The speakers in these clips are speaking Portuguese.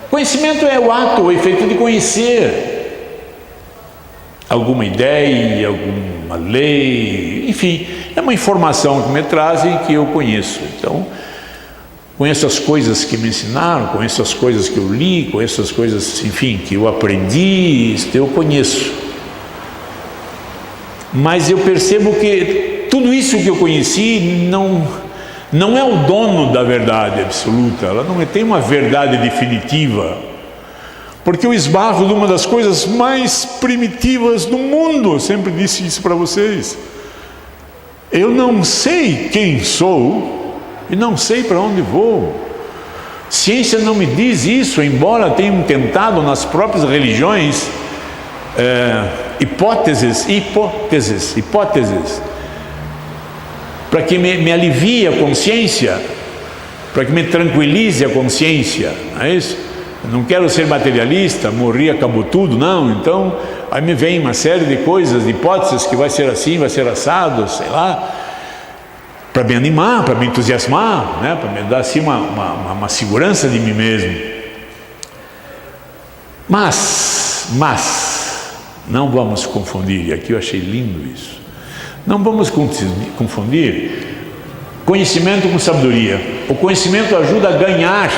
Conhecimento é o ato, o efeito de conhecer alguma ideia, alguma lei, enfim, é uma informação que me trazem que eu conheço. Então, conheço as coisas que me ensinaram, conheço as coisas que eu li, conheço as coisas, enfim, que eu aprendi, eu conheço. Mas eu percebo que tudo isso que eu conheci não é o dono da verdade absoluta, ela não tem uma verdade definitiva, porque eu esbarro numa das coisas mais primitivas do mundo. Eu sempre disse isso para vocês: eu não sei quem sou e não sei para onde vou. Ciência não me diz isso, embora tenham tentado nas próprias religiões hipóteses, para que me alivie a consciência, para que me tranquilize a consciência, não é isso? Eu não quero ser materialista, morri, acabou tudo, não. Então, aí me vem uma série de coisas, de hipóteses, que vai ser assim, vai ser assado, sei lá, para me animar, para me entusiasmar, né? Para me dar assim uma segurança de mim mesmo. Mas, não vamos confundir, e aqui eu achei lindo isso, não vamos confundir conhecimento com sabedoria. O conhecimento ajuda a ganhar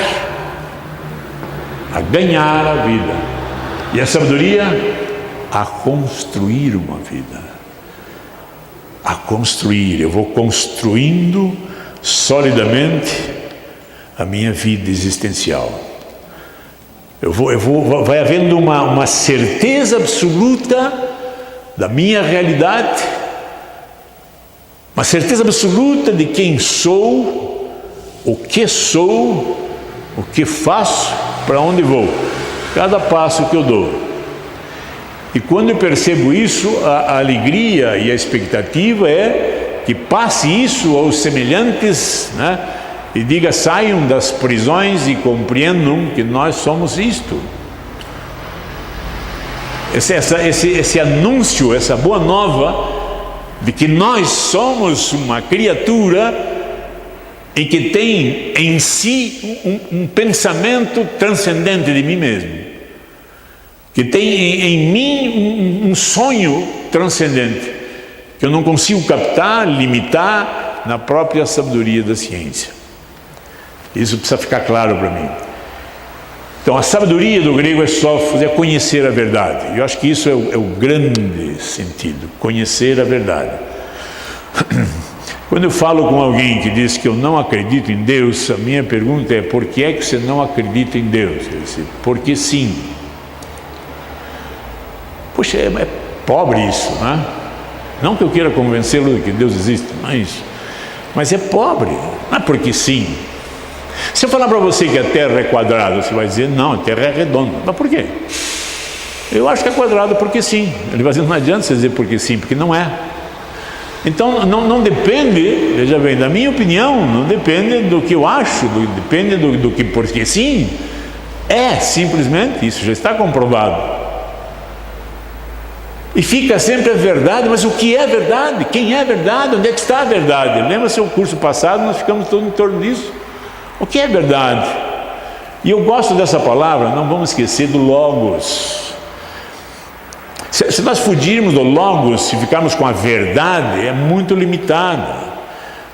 a vida, e a sabedoria a construir uma vida. A construir, eu vou construindo solidamente a minha vida existencial. Vai havendo uma certeza absoluta da minha realidade, uma certeza absoluta de quem sou, o que faço, para onde vou, cada passo que eu dou. E quando eu percebo isso, a alegria e a expectativa é que passe isso aos semelhantes, né? E diga: saiam das prisões e compreendam que nós somos isto. Esse anúncio, essa boa nova de que nós somos uma criatura e que tem em si um pensamento transcendente de mim mesmo, que tem em mim um sonho transcendente, que eu não consigo captar, limitar na própria sabedoria da ciência. Isso precisa ficar claro para mim. Então, a sabedoria do grego é conhecer a verdade. Eu acho que isso é o grande sentido, conhecer a verdade. Quando eu falo com alguém que diz que eu não acredito em Deus, a minha pergunta é: por que é que você não acredita em Deus? Ele diz: porque sim. Poxa, é pobre isso, né? Não que eu queira convencê-lo de que Deus existe, não é isso. Mas é pobre, não é porque sim. Se eu falar para você que a Terra é quadrada, você vai dizer: não, a Terra é redonda. Mas por quê? Eu acho que é quadrada porque sim. Ele vai dizer: não adianta você dizer porque sim, porque não é. Então não depende, veja bem, da minha opinião, não depende do que eu acho, depende do que porque sim. É simplesmente isso, já está comprovado. E fica sempre a verdade. Mas o que é verdade? Quem é verdade? Onde é que está a verdade? Lembra-se o curso passado, nós ficamos todos em torno disso. O que é verdade? E eu gosto dessa palavra, não vamos esquecer do logos. Se nós fugirmos do logos, se ficarmos com a verdade, é muito limitada.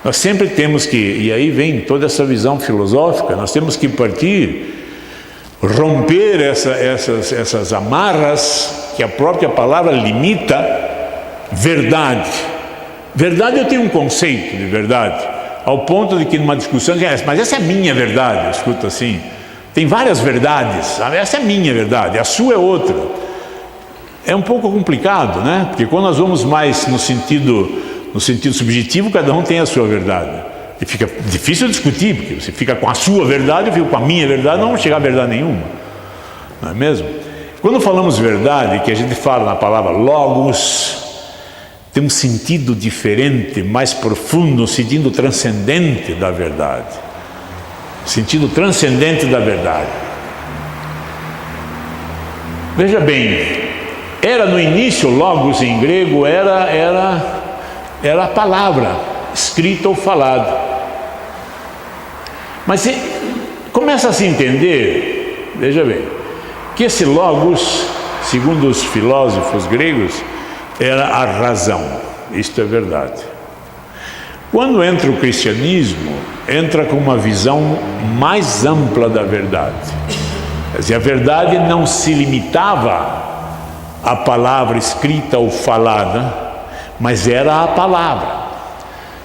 Nós sempre temos que, e aí vem toda essa visão filosófica, nós temos que romper essas amarras que a própria palavra limita. Verdade. Verdade, eu tenho um conceito de verdade, ao ponto de que numa discussão, mas essa é a minha verdade, eu escuto assim, tem várias verdades, essa é a minha verdade, a sua é outra. É um pouco complicado, né? Porque quando nós vamos mais no sentido subjetivo, cada um tem a sua verdade. E fica difícil discutir, porque você fica com a sua verdade, eu fico com a minha verdade, não vamos chegar a verdade nenhuma. Não é mesmo? Quando falamos verdade, que a gente fala na palavra logos, tem um sentido diferente, mais profundo, um sentido transcendente da verdade. Sentido transcendente da verdade. Veja bem, era no início, logos em grego, era a palavra, escrita ou falada. Mas começa a se entender, veja bem, que esse logos, segundo os filósofos gregos, era a razão. Isto é verdade. Quando entra o cristianismo, entra com uma visão mais ampla da verdade. Quer dizer, a verdade não se limitava à palavra escrita ou falada, mas era a palavra.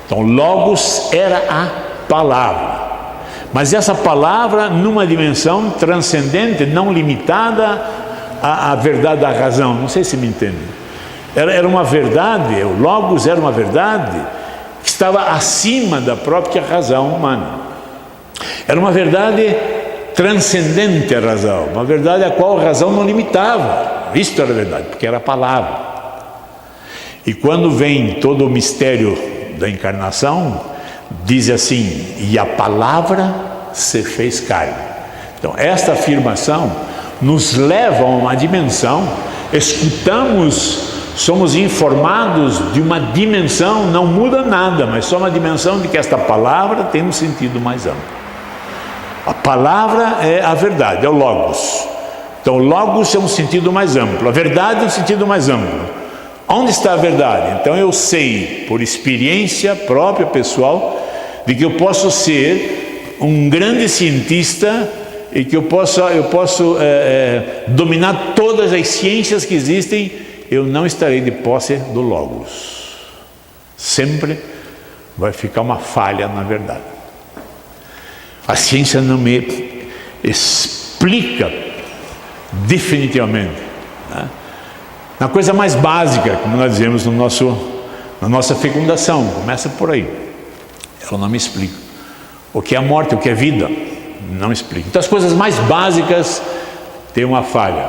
Então, logos era a palavra. Mas essa palavra numa dimensão transcendente, não limitada à verdade da razão. Não sei se me entende. Era uma verdade, o logos era uma verdade que estava acima da própria razão humana. Era uma verdade transcendente à razão, uma verdade a qual a razão não limitava. Isto era verdade, porque era a palavra. E quando vem todo o mistério da encarnação, diz assim: e a palavra se fez carne. Então, esta afirmação nos leva a uma dimensão, escutamos, somos informados de uma dimensão, não muda nada, mas só uma dimensão de que esta palavra tem um sentido mais amplo. A palavra é a verdade, é o logos. Então, o logos é um sentido mais amplo, a verdade é um sentido mais amplo. Onde está a verdade? Então, eu sei, por experiência própria, pessoal, de que eu posso ser um grande cientista e que eu posso dominar todas as ciências que existem. Eu não estarei de posse do logos. Sempre vai ficar uma falha na verdade. A ciência não me explica definitivamente, né? Na coisa mais básica, como nós dizemos na nossa fecundação, começa por aí. Ela não me explica. O que é a morte, o que é vida, não me explica. Então as coisas mais básicas têm uma falha.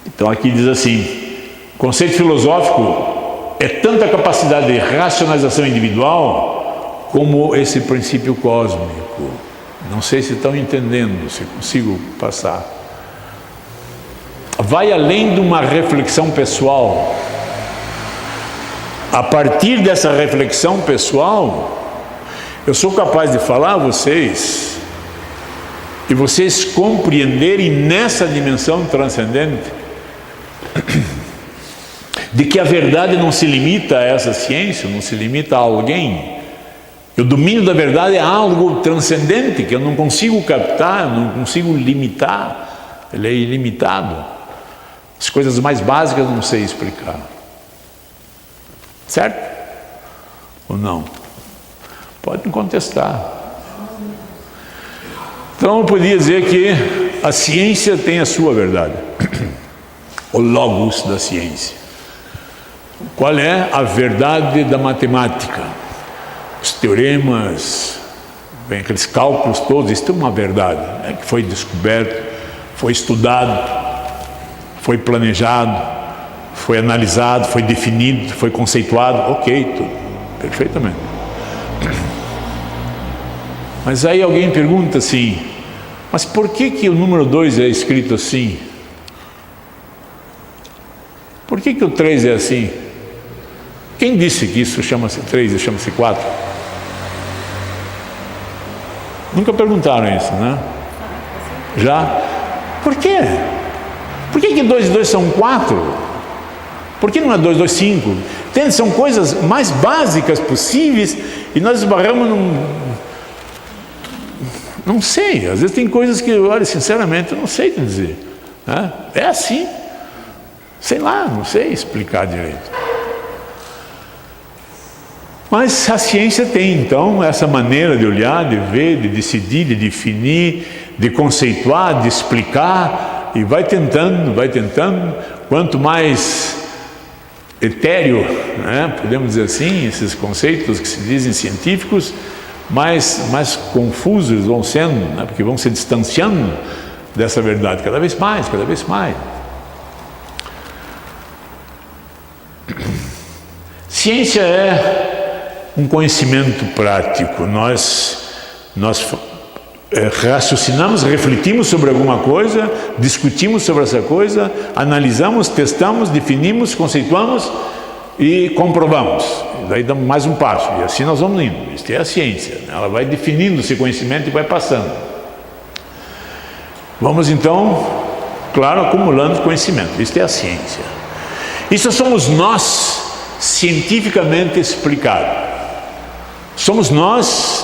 Então aqui diz assim: o conceito filosófico é tanta capacidade de racionalização individual como esse princípio cósmico. Não sei se estão entendendo, se consigo passar. Vai além de uma reflexão pessoal. A partir dessa reflexão pessoal, eu sou capaz de falar a vocês e vocês compreenderem nessa dimensão transcendente de que a verdade não se limita a essa ciência, não se limita a alguém. O domínio da verdade é algo transcendente que eu não consigo captar, não consigo limitar. Ele é ilimitado. As coisas mais básicas eu não sei explicar. Certo? Ou não? Pode me contestar. Então eu podia dizer que a ciência tem a sua verdade. O logos da ciência. Qual é a verdade da matemática? Os teoremas, bem, aqueles cálculos todos, isso é uma verdade, né, que foi descoberto, foi estudado, foi planejado, foi analisado, foi definido, foi conceituado, ok, tudo, perfeitamente. Mas aí alguém pergunta assim: mas por que o número 2 é escrito assim? Por que o 3 é assim? Quem disse que isso chama-se 3 e chama-se 4? Nunca perguntaram isso, né? Já? Por quê? Por que 2 e 2 são 4? Por que não é 2, 2, 5? Entende? São coisas mais básicas possíveis e nós esbarramos num... Não sei, às vezes tem coisas que, olha, sinceramente, eu não sei te dizer, né? É assim. Sei lá, não sei explicar direito. Mas a ciência tem, então, essa maneira de olhar, de ver, de decidir, de definir, de conceituar, de explicar, e vai tentando. Quanto mais etéreo, né, podemos dizer assim, esses conceitos que se dizem científicos, mais confusos vão sendo, né, porque vão se distanciando dessa verdade cada vez mais. Ciência é um conhecimento prático. Nós raciocinamos, refletimos sobre alguma coisa, discutimos sobre essa coisa, analisamos, testamos, definimos, conceituamos e comprovamos. Daí damos mais um passo, e assim nós vamos indo. Isso é a ciência, ela vai definindo esse conhecimento e vai passando. Vamos então, claro, acumulando conhecimento. Isso é a ciência. Isso somos nós, cientificamente explicado. Somos nós,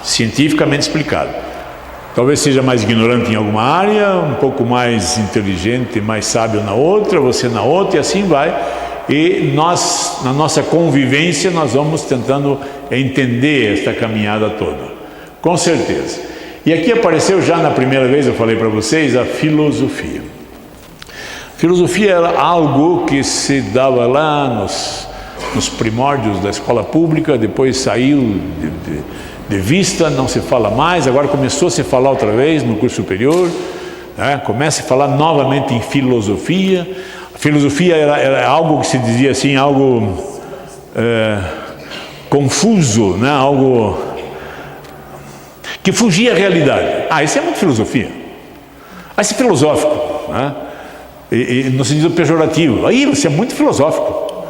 cientificamente explicado. Talvez seja mais ignorante em alguma área, um pouco mais inteligente, mais sábio na outra, você na outra, e assim vai. E nós, na nossa convivência, nós vamos tentando entender esta caminhada toda, com certeza. E aqui apareceu já na primeira vez, eu falei para vocês, a filosofia. Filosofia era algo que se dava lá nos primórdios da escola pública, depois saiu de vista, não se fala mais, agora começou a se falar outra vez no curso superior, né? Começa a falar novamente em filosofia. A filosofia era algo que se dizia assim, algo confuso, né? Algo que fugia à realidade. Isso é muito filosofia. Isso é filosófico, né? E no sentido pejorativo. Aí você é muito filosófico.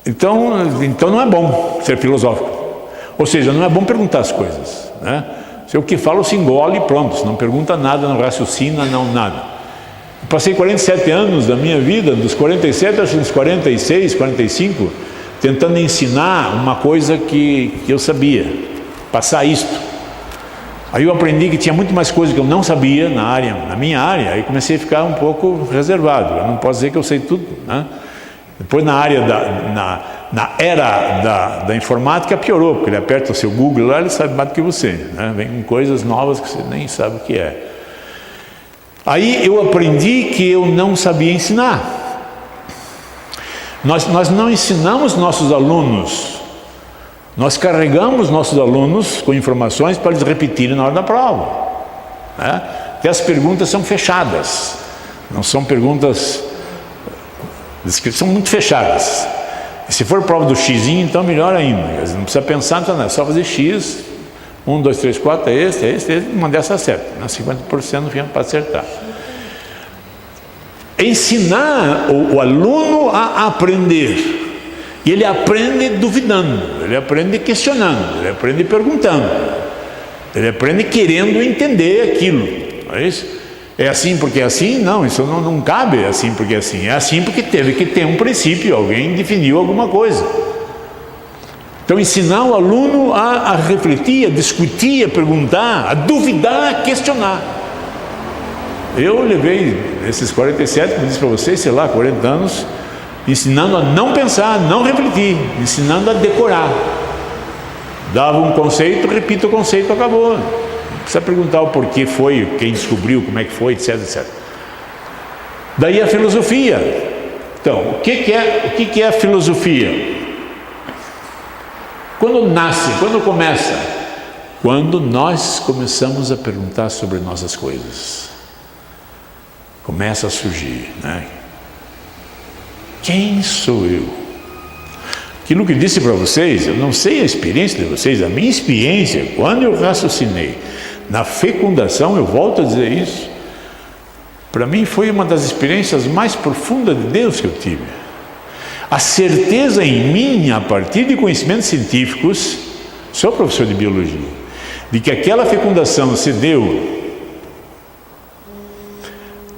Então não é bom ser filosófico. Ou seja, não é bom perguntar as coisas, né? Se o que fala se engole e pronto, não pergunta nada, não raciocina, não nada. Eu passei 47 anos da minha vida, dos 47 aos 46, 45, tentando ensinar uma coisa que eu sabia, passar isto. Aí eu aprendi que tinha muito mais coisa que eu não sabia na minha área, aí comecei a ficar um pouco reservado. Eu não posso dizer que eu sei tudo, né? Depois na área na era da informática piorou, porque ele aperta o seu Google lá, ele sabe mais do que você, né? Vem com coisas novas que você nem sabe o que é. Aí eu aprendi que eu não sabia ensinar. Nós não ensinamos nossos alunos. Nós carregamos nossos alunos com informações para eles repetirem na hora da prova, né? Até as perguntas são fechadas, não são perguntas, são muito fechadas. E se for prova do xizinho, então melhor ainda, não precisa pensar, então, é só fazer x, 1, 2, 3, 4, é esse, uma dessa acerta, né? 50% no fim para acertar. Ensinar o aluno a aprender. E ele aprende duvidando, ele aprende questionando, ele aprende perguntando, ele aprende querendo entender aquilo, não é isso? É assim porque é assim? Não, isso não cabe assim porque é assim. É assim porque teve que ter um princípio, alguém definiu alguma coisa. Então ensinar o aluno a refletir, a discutir, a perguntar, a duvidar, a questionar. Eu levei esses 47, como disse para vocês, sei lá, 40 anos, ensinando a não pensar, não refletir, ensinando a decorar. Dava um conceito, repita o conceito, acabou. Não precisa perguntar o porquê foi, quem descobriu, como é que foi, etc, etc. Daí a filosofia. Então, o que é a filosofia? Quando nasce, quando começa? Quando nós começamos a perguntar sobre nossas coisas. Começa a surgir, né? Quem sou eu? Aquilo que disse para vocês, eu não sei a experiência de vocês, a minha experiência, quando eu raciocinei na fecundação, eu volto a dizer isso, para mim foi uma das experiências mais profundas de Deus que eu tive. A certeza em mim, a partir de conhecimentos científicos, sou professor de biologia, de que aquela fecundação se deu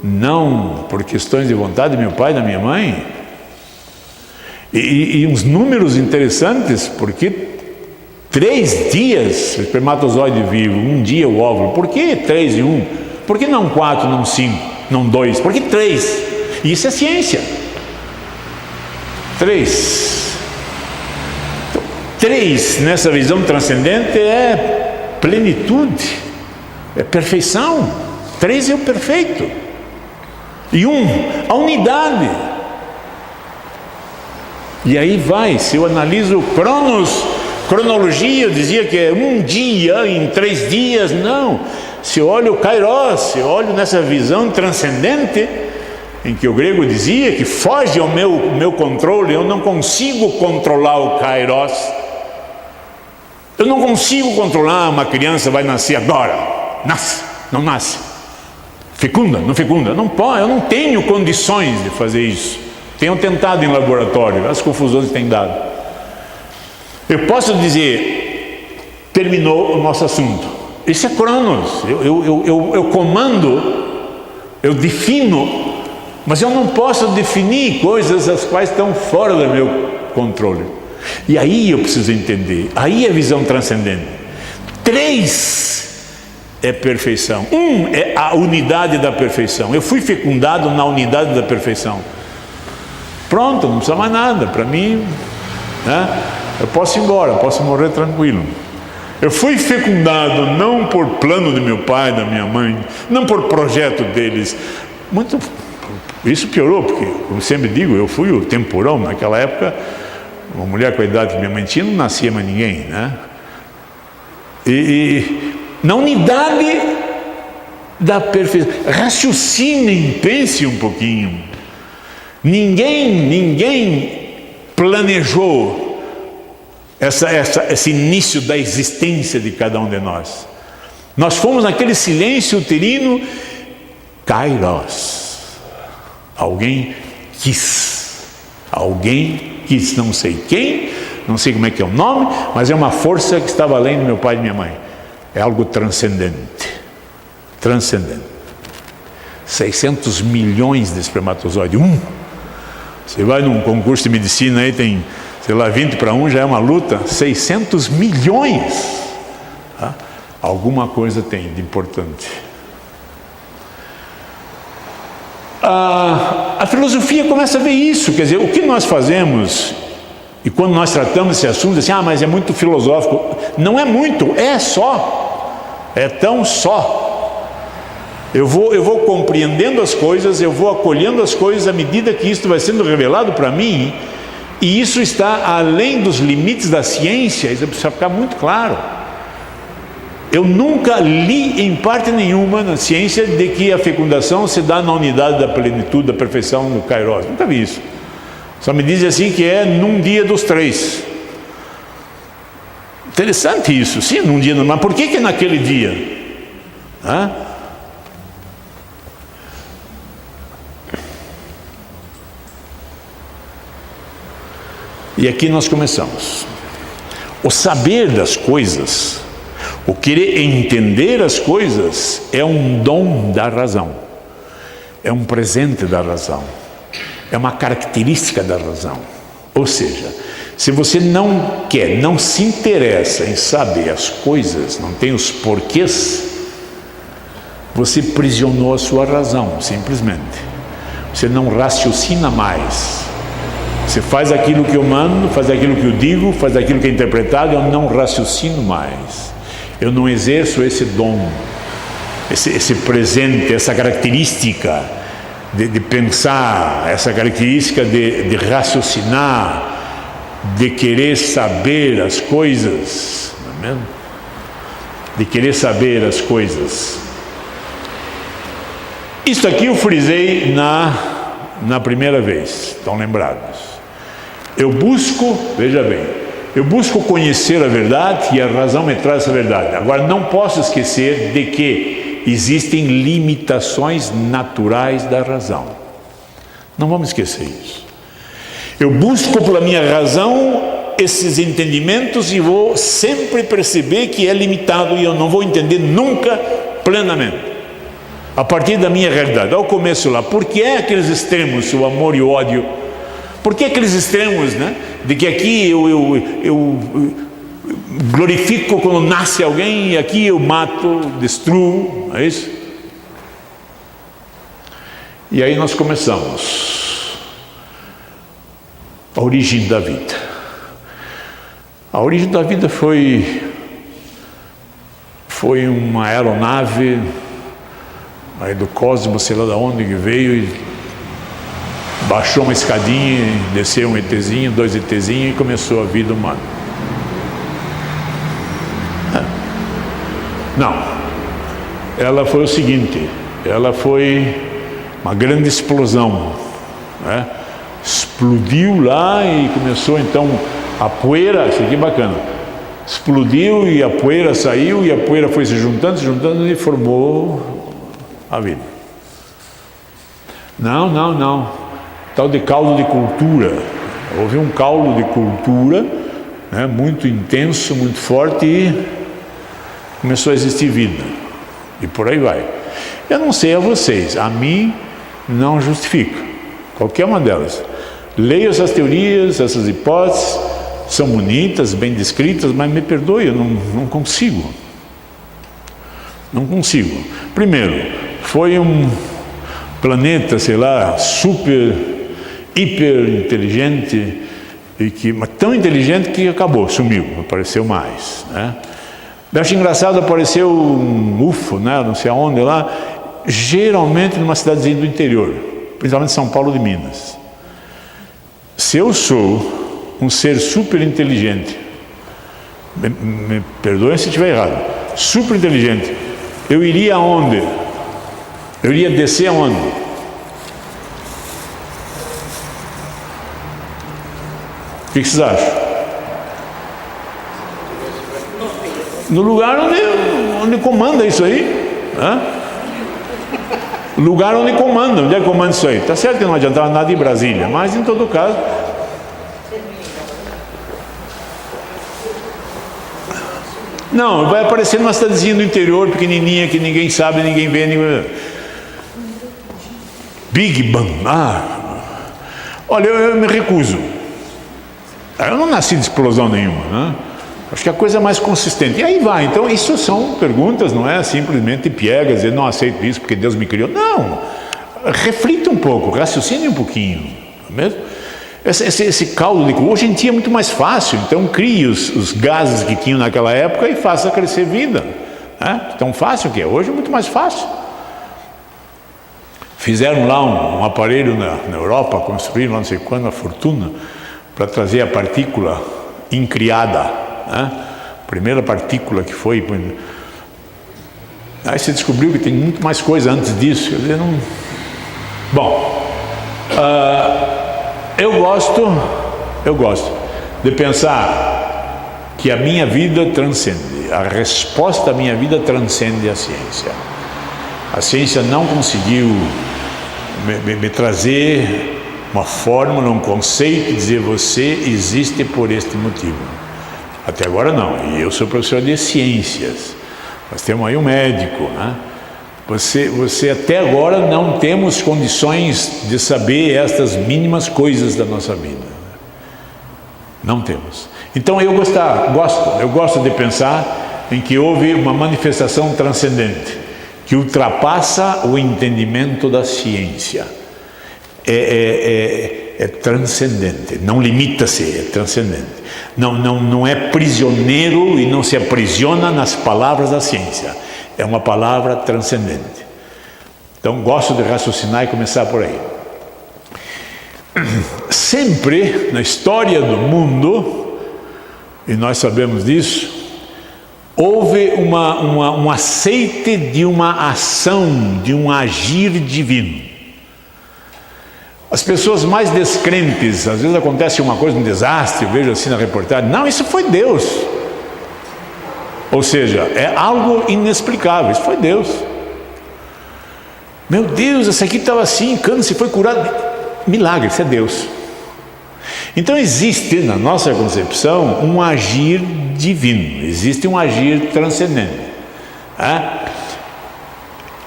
não por questões de vontade do meu pai e da minha mãe, e uns números interessantes, porque 3 dias o espermatozoide vivo, 1 dia o óvulo. Por que 3 e 1? Por que não 4, não 5, não 2? Por que 3? Isso é ciência. 3. Então, 3 nessa visão transcendente é plenitude, é perfeição. 3 é o perfeito. E 1, a unidade. E aí vai, se eu analiso cronologia, eu dizia que é 1 dia em 3 dias, não. Se eu olho o kairos, se eu olho nessa visão transcendente, em que o grego dizia que foge ao meu controle, eu não consigo controlar o kairos. Eu não consigo controlar, uma criança vai nascer agora, nasce, não nasce, fecunda, não fecunda, não pode, eu não tenho condições de fazer isso. Tenho tentado em laboratório, as confusões têm dado. Eu posso dizer, terminou o nosso assunto. Isso é Cronos. Eu comando, eu defino, mas eu não posso definir coisas as quais estão fora do meu controle. E aí eu preciso entender, aí é visão transcendente. 3 é perfeição. 1 é a unidade da perfeição. Eu fui fecundado na unidade da perfeição. Pronto, não precisa mais nada. Para mim, né? Eu posso ir embora, posso morrer tranquilo. Eu fui fecundado não por plano de meu pai, da minha mãe, não por projeto deles. Isso piorou, porque, como sempre digo, eu fui o temporão. Naquela época, uma mulher com a idade que minha mãe tinha, não nascia mais ninguém, né? E na unidade da perfeição. Raciocinem, pense um pouquinho. Ninguém planejou esse início da existência de cada um de nós. Nós fomos naquele silêncio uterino, Kairos. Alguém quis, não sei quem, não sei como é que é o nome, mas é uma força que estava além do meu pai e da minha mãe. É algo transcendente. 600 milhões de espermatozoides. Você vai num concurso de medicina aí, tem, sei lá, 20 para 1, já é uma luta. 600 milhões. Tá? Alguma coisa tem de importante. A filosofia começa a ver isso, quer dizer, o que nós fazemos, e quando nós tratamos esse assunto, assim, mas é muito filosófico. Não é muito, é só, é tão só. Eu vou compreendendo as coisas, eu vou acolhendo as coisas à medida que isso vai sendo revelado para mim, e isso está além dos limites da ciência. Isso precisa ficar muito claro. Eu nunca li em parte nenhuma na ciência de que a fecundação se dá na unidade da plenitude, da perfeição do Kairos. Nunca vi isso. Só me dizem assim que é num dia dos 3. Interessante isso, sim, num dia, mas por que naquele dia? E aqui nós começamos. O saber das coisas, o querer entender as coisas, é um dom da razão, é um presente da razão, é uma característica da razão. Ou seja, se você não quer, não se interessa em saber as coisas, não tem os porquês, você prisionou a sua razão, simplesmente. Você não raciocina mais. Você faz aquilo que eu mando, faz aquilo que eu digo, faz aquilo que é interpretado, eu não raciocino mais. Eu não exerço esse dom, esse presente, essa característica de pensar, essa característica de raciocinar, de querer saber as coisas, não é mesmo? De querer saber as coisas. Isso aqui eu frisei na primeira vez, estão lembrados? Eu busco, veja bem, eu busco conhecer a verdade e a razão me traz essa verdade. Agora, não posso esquecer de que existem limitações naturais da razão. Não vamos esquecer isso. Eu busco pela minha razão esses entendimentos e vou sempre perceber que é limitado e eu não vou entender nunca plenamente. A partir da minha realidade. Ao começo lá, por que é aqueles extremos, o amor e o ódio? Por que aqueles extremos, né? De que aqui eu glorifico quando nasce alguém e aqui eu mato, destruo, é isso? E aí nós começamos. A origem da vida. A origem da vida foi uma aeronave aí do cosmos, sei lá de onde que veio, e baixou uma escadinha, desceu um ETzinho, 2 ETzinhos e começou a vida humana. Não, ela foi o seguinte, ela foi uma grande explosão, né? Explodiu lá e começou então a poeira, isso aqui é bacana, explodiu e a poeira saiu e a poeira foi se juntando e formou a vida. Não. Tal de caldo de cultura. Houve um caldo de cultura, né, muito intenso, muito forte, e começou a existir vida. E por aí vai. Eu não sei a vocês, a mim não justifica. Qualquer uma delas. Leio essas teorias, essas hipóteses, são bonitas, bem descritas, mas me perdoe, eu não consigo. Não consigo. Primeiro, foi um planeta, sei lá, super, hiper inteligente, mas tão inteligente que acabou, sumiu, não apareceu mais, né? Eu acho engraçado, apareceu um UFO, né, não sei aonde lá, geralmente numa cidadezinha do interior, principalmente São Paulo de Minas. Se eu sou um ser super inteligente, me perdoem se estiver errado, super inteligente, eu iria aonde? Eu iria descer aonde? O que vocês acham? No lugar onde comanda isso aí. Né? Lugar onde comanda. Onde é que comanda isso aí? Está certo que não adiantava nada em Brasília, mas em todo caso. Não, vai aparecer numa cidadezinha do interior, pequenininha, que ninguém sabe, ninguém vê. Big Bang. Olha, eu me recuso. Eu não nasci de explosão nenhuma, né? Acho que a coisa é mais consistente. E aí vai. Então, isso são perguntas, não é simplesmente piegas, dizer, não aceito isso porque Deus me criou. Não. Reflita um pouco, raciocine um pouquinho. Não é mesmo? Esse caldo de hoje em dia é muito mais fácil. Então, crie os gases que tinham naquela época e faça crescer vida. Né? Tão fácil que é. Hoje é muito mais fácil. Fizeram lá um aparelho na Europa, construíram lá não sei quando, a fortuna, para trazer a partícula incriada, né? Primeira partícula que foi. Aí você descobriu que tem muito mais coisa antes disso. Quer dizer, não... Bom, eu gosto de pensar que a minha vida transcende, a resposta da minha vida transcende a ciência. A ciência não conseguiu me trazer uma fórmula, um conceito, dizer você existe por este motivo. Até agora não. E eu sou professor de ciências. Nós temos aí um médico, né? Você até agora não temos condições de saber estas mínimas coisas da nossa vida. Não temos. Então eu gosto de pensar em que houve uma manifestação transcendente que ultrapassa o entendimento da ciência. É transcendente, não limita-se, é transcendente. Não é prisioneiro e não se aprisiona nas palavras da ciência. É uma palavra transcendente. Então gosto de raciocinar e começar por aí. Sempre na história do mundo, e nós sabemos disso, houve um aceite de uma ação, de um agir divino. As pessoas mais descrentes, às vezes acontece uma coisa, um desastre, eu vejo assim na reportagem, não, isso foi Deus. Ou seja, é algo inexplicável, isso foi Deus. Meu Deus, essa aqui estava assim, câncer, foi curado. Milagre, isso é Deus. Então existe na nossa concepção um agir divino, existe um agir transcendente.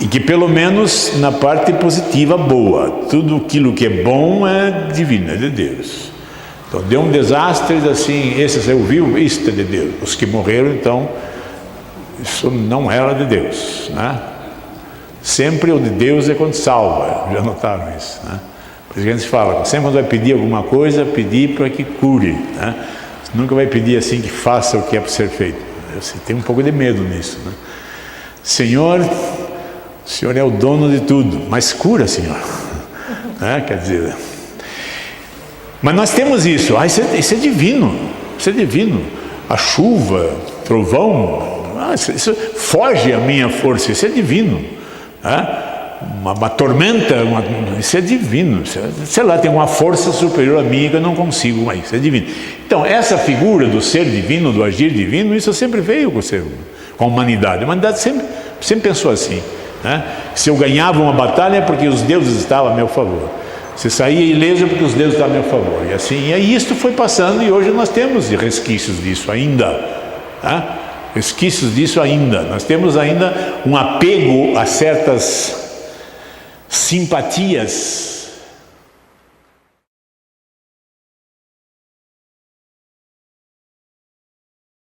E que pelo menos na parte positiva boa, tudo aquilo que é bom é divino, é de Deus. Então deu um desastre, assim, esse você ouviu, isso é de Deus. Os que morreram, então, isso não era de Deus, né? Sempre o de Deus é quando salva, já notaram isso, né? Por isso que a gente fala, sempre quando vai pedir alguma coisa, pedir para que cure, né? Você nunca vai pedir assim que faça o que é para ser feito. Você tem um pouco de medo nisso, né? Senhor, o Senhor é o dono de tudo, mas cura, Senhor. Né? Quer dizer, mas nós temos isso, isso é divino, isso é divino. A chuva, trovão, isso foge à minha força, isso é divino. Né? Uma tormenta, isso é divino. Sei lá, tem uma força superior a mim que eu não consigo, mas isso é divino. Então, essa figura do ser divino, do agir divino, isso sempre veio com a humanidade. A humanidade sempre pensou assim. Né? Se eu ganhava uma batalha é porque os deuses estavam a meu favor. Se saía ileso é porque os deuses estavam a meu favor. E assim, e aí isto foi passando e hoje nós temos resquícios disso ainda. Né? resquícios disso ainda. Nós temos ainda um apego a certas simpatias